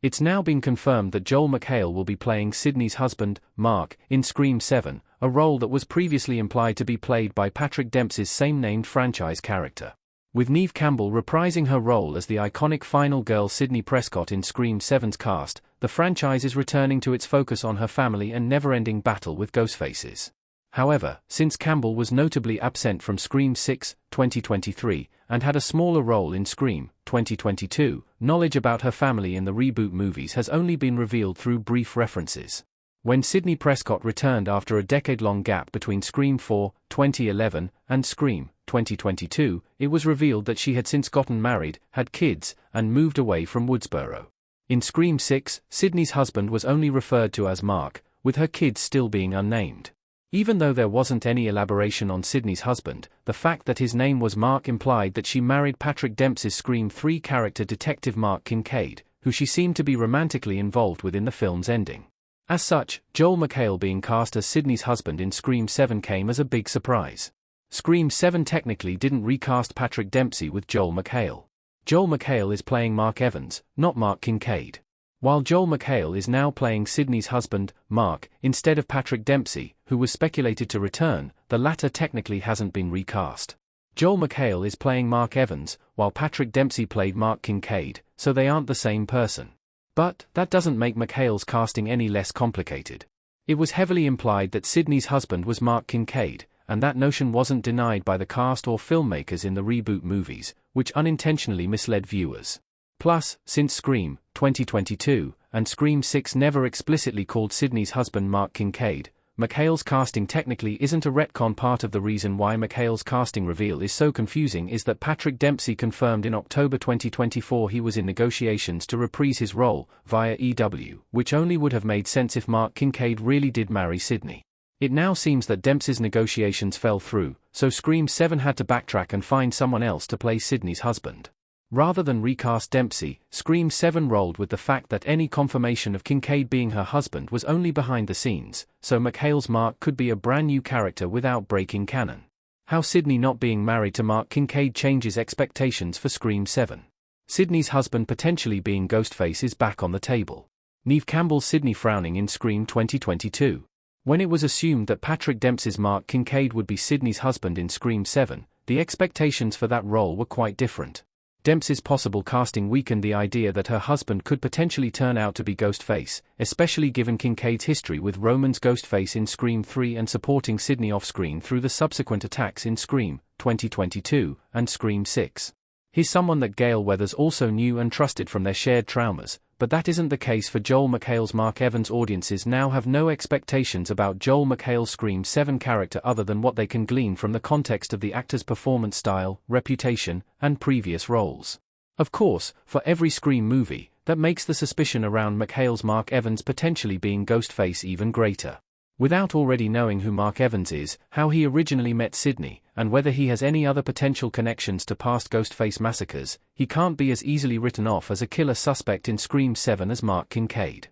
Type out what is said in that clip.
It's now been confirmed that Joel McHale will be playing Sidney's husband, Mark, in Scream 7, a role that was previously implied to be played by Patrick Dempsey's same-named franchise character. With Neve Campbell reprising her role as the iconic final girl Sidney Prescott in Scream 7's cast, the franchise is returning to its focus on her family and never-ending battle with Ghostfaces. However, since Campbell was notably absent from Scream 6, 2023, and had a smaller role in Scream, 2022, knowledge about her family in the reboot movies has only been revealed through brief references. When Sidney Prescott returned after a decade-long gap between Scream 4, 2011, and Scream, 2022, it was revealed that she had since gotten married, had kids, and moved away from Woodsboro. In Scream 6, Sidney's husband was only referred to as Mark, with her kids still being unnamed. Even though there wasn't any elaboration on Sidney's husband, the fact that his name was Mark implied that she married Patrick Dempsey's Scream 3 character Detective Mark Kincaid, who she seemed to be romantically involved with in the film's ending. As such, Joel McHale being cast as Sidney's husband in Scream 7 came as a big surprise. Scream 7 technically didn't recast Patrick Dempsey with Joel McHale. Joel McHale is playing Mark Evans, not Mark Kincaid. While Joel McHale is now playing Sidney's husband, Mark, instead of Patrick Dempsey, who was speculated to return, the latter technically hasn't been recast. Joel McHale is playing Mark Evans, while Patrick Dempsey played Mark Kincaid, so they aren't the same person. But that doesn't make McHale's casting any less complicated. It was heavily implied that Sidney's husband was Mark Kincaid, and that notion wasn't denied by the cast or filmmakers in the reboot movies, which unintentionally misled viewers. Plus, since Scream, 2022, and Scream 6 never explicitly called Sidney's husband Mark Kincaid, McHale's casting technically isn't a retcon. Part of the reason why McHale's casting reveal is so confusing is that Patrick Dempsey confirmed in October 2024 he was in negotiations to reprise his role, via EW, which only would have made sense if Mark Kincaid really did marry Sidney. It now seems that Dempsey's negotiations fell through, so Scream 7 had to backtrack and find someone else to play Sidney's husband. Rather than recast Dempsey, Scream 7 rolled with the fact that any confirmation of Kincaid being her husband was only behind the scenes, so McHale's Mark could be a brand new character without breaking canon. How Sidney not being married to Mark Kincaid changes expectations for Scream 7. Sidney's husband potentially being Ghostface is back on the table. Neve Campbell's Sidney frowning in Scream 2022. When it was assumed that Patrick Dempsey's Mark Kincaid would be Sidney's husband in Scream 7, the expectations for that role were quite different. Dempsey's possible casting weakened the idea that her husband could potentially turn out to be Ghostface, especially given Kincaid's history with Roman's Ghostface in Scream 3 and supporting Sidney off-screen through the subsequent attacks in Scream, 2022, and Scream 6. He's someone that Gale Weathers also knew and trusted from their shared traumas, but that isn't the case for Joel McHale's Mark Evans. Audiences now have no expectations about Joel McHale's Scream 7 character other than what they can glean from the context of the actor's performance style, reputation, and previous roles. Of course, for every Scream movie, that makes the suspicion around McHale's Mark Evans potentially being Ghostface even greater. Without already knowing who Mark Evans is, how he originally met Sidney, and whether he has any other potential connections to past Ghostface massacres, he can't be as easily written off as a killer suspect in Scream 7 as Mark Kincaid.